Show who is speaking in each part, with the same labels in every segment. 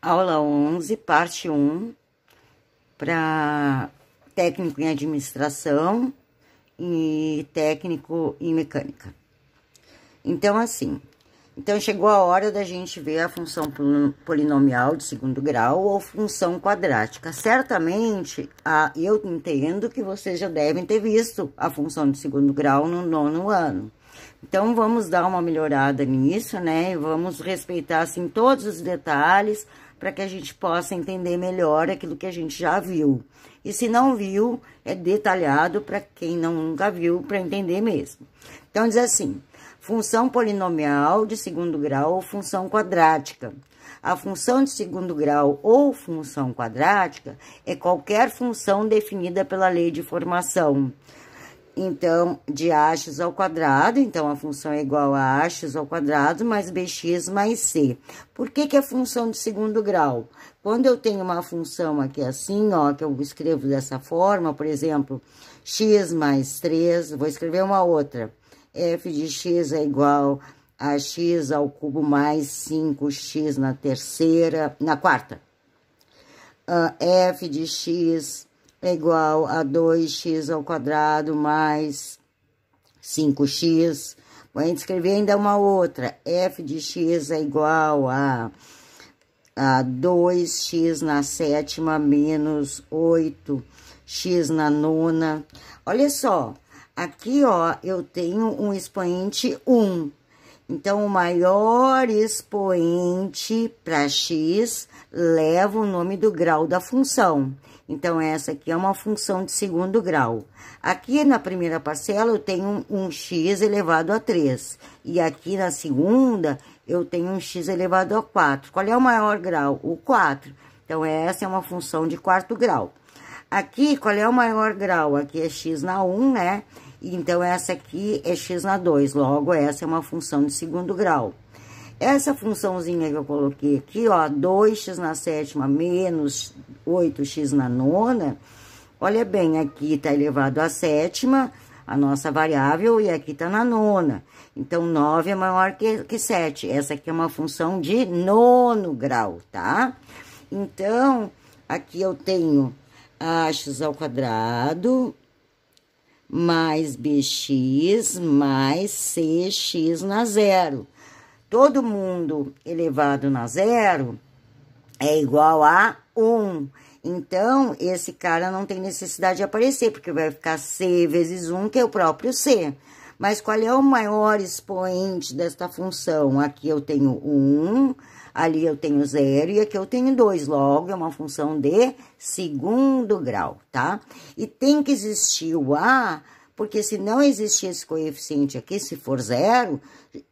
Speaker 1: Aula 11, parte 1, para técnico em administração e técnico em mecânica. Então, assim, chegou a hora da gente ver a função polinomial de segundo grau ou função quadrática. Certamente, eu entendo que vocês já devem ter visto a função de segundo grau no 9º ano. Então, vamos dar uma melhorada nisso, né? E vamos respeitar, assim, todos os detalhes para que a gente possa entender melhor aquilo que a gente já viu. E se não viu, é detalhado para quem nunca viu, para entender mesmo. Então, diz assim, função polinomial de segundo grau ou função quadrática. A função de segundo grau ou função quadrática é qualquer função definida pela lei de formação. Então, de ax ao quadrado, então a função é igual a ax ao quadrado mais bx mais c. Por que que é função de segundo grau? Quando eu tenho uma função aqui assim, ó, que eu escrevo dessa forma, por exemplo, x mais 3, vou escrever uma outra. F de x é igual a x ao cubo mais 5x na quarta. F de x é igual a 2x ao quadrado mais 5x. Vou escrever ainda uma outra. F de x é igual a 2x na sétima menos 8x na nona. Olha só, aqui, ó, eu tenho um expoente 1. Então, o maior expoente para x leva o nome do grau da função. Então, essa aqui é uma função de segundo grau. Aqui na primeira parcela, eu tenho um x elevado a 3. E aqui na segunda, eu tenho um x elevado a 4. Qual é o maior grau? O 4. Então, essa é uma função de quarto grau. Aqui, qual é o maior grau? Aqui é x na 1, né? Então, essa aqui é x na 2. Logo, essa é uma função de segundo grau. Essa funçãozinha que eu coloquei aqui, ó, 2x na sétima menos 8x na nona, olha bem, aqui tá elevado à sétima, a nossa variável, e aqui tá na nona. Então, 9 é maior que 7. Essa aqui é uma função de nono grau, tá? Então, aqui eu tenho ax ao quadrado mais bx mais cx na zero. Todo mundo elevado na zero é igual a 1. Então, esse cara não tem necessidade de aparecer, porque vai ficar c vezes 1, que é o próprio c. Mas qual é o maior expoente desta função? Aqui eu tenho 1, ali eu tenho 0 e aqui eu tenho 2. Logo, é uma função de segundo grau, tá? E tem que existir o a, porque se não existir esse coeficiente aqui, se for 0,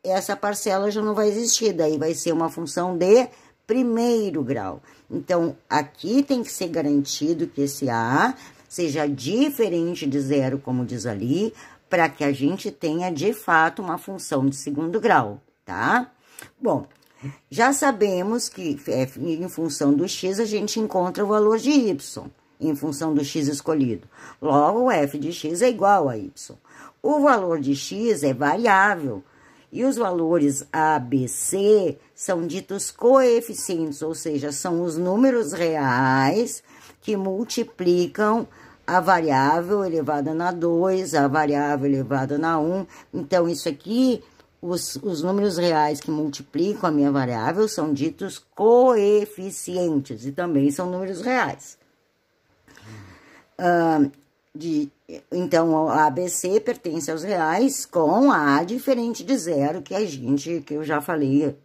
Speaker 1: essa parcela já não vai existir, daí vai ser uma função de primeiro grau. Então, aqui tem que ser garantido que esse a seja diferente de 0, como diz ali, para que a gente tenha, de fato, uma função de segundo grau, tá? Bom, já sabemos que em função do x a gente encontra o valor de y, em função do x escolhido. Logo, o f de x é igual a y. O valor de x é variável, e os valores a, b, c são ditos coeficientes, ou seja, são os números reais que multiplicam a variável elevada na 2, a variável elevada na 1. Então, isso aqui, os números reais que multiplicam a minha variável são ditos coeficientes, e também são números reais. Então, a ABC pertence aos reais com a diferente de 0, que eu já falei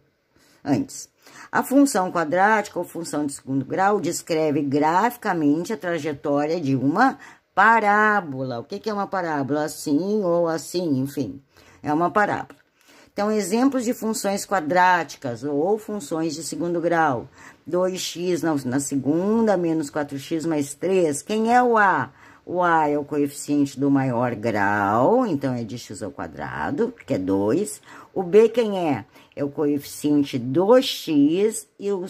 Speaker 1: antes. A função quadrática ou função de segundo grau descreve graficamente a trajetória de uma parábola. O que é uma parábola? Assim ou assim, enfim, é uma parábola. Então, exemplos de funções quadráticas ou funções de segundo grau. 2x na segunda, menos 4x mais 3. Quem é o a? O a é o coeficiente do maior grau, então é de x ao quadrado, que é 2. O b quem é? É o coeficiente do x. E o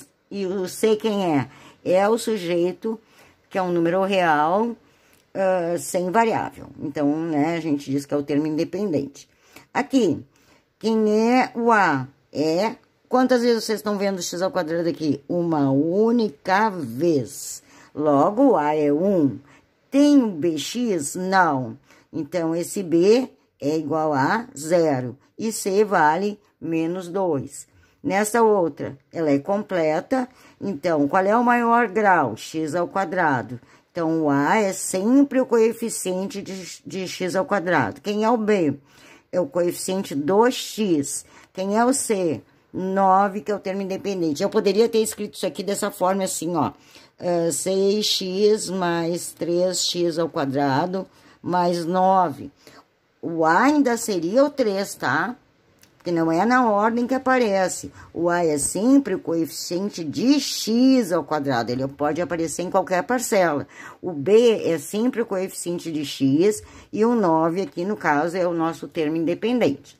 Speaker 1: c quem é? É o sujeito, que é um número real, sem variável. Então, né, a gente diz que é o termo independente. Aqui, quem é o a? É Quantas vezes vocês estão vendo x ao quadrado aqui? Uma única vez. Logo, o A é 1. Tem um bx? Não. Então, esse B é igual a 0. E C vale menos 2. Nessa outra, ela é completa. Então, qual é o maior grau? X ao quadrado. Então, o A é sempre o coeficiente de x ao quadrado. Quem é o B? É o coeficiente do x. Quem é o C? 9, que é o termo independente. Eu poderia ter escrito isso aqui dessa forma, assim, ó. 6x mais 3x ao quadrado mais 9. O A ainda seria o 3, tá? Porque não é na ordem que aparece. O A é sempre o coeficiente de x ao quadrado. Ele pode aparecer em qualquer parcela. O B é sempre o coeficiente de x. E o 9 aqui, no caso, é o nosso termo independente.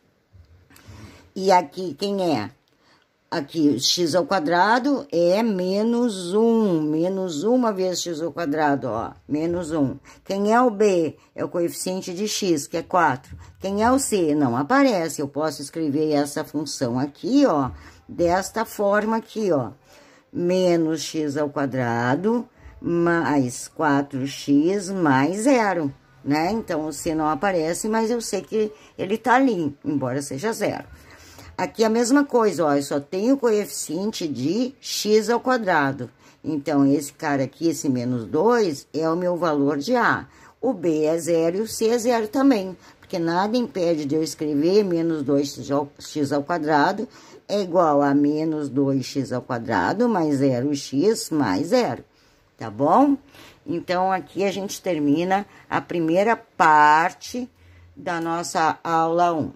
Speaker 1: E aqui, quem é? Aqui, x ao quadrado é menos 1. Menos 1 vezes x ao quadrado, ó. Menos 1. Quem é o B? É o coeficiente de x, que é 4. Quem é o C? Não aparece. Eu posso escrever essa função aqui, ó. Desta forma aqui, ó. Menos x ao quadrado mais 4x mais 0, né? Então, o C não aparece, mas eu sei que ele tá ali, embora seja 0. Aqui a mesma coisa, ó, eu só tenho o coeficiente de x ao quadrado. Então, esse cara aqui, esse menos 2, é o meu valor de A. O B é 0 e o C é 0 também, porque nada impede de eu escrever menos 2x ao quadrado é igual a menos 2x ao quadrado mais 0x mais 0, tá bom? Então, aqui a gente termina a primeira parte da nossa aula 1.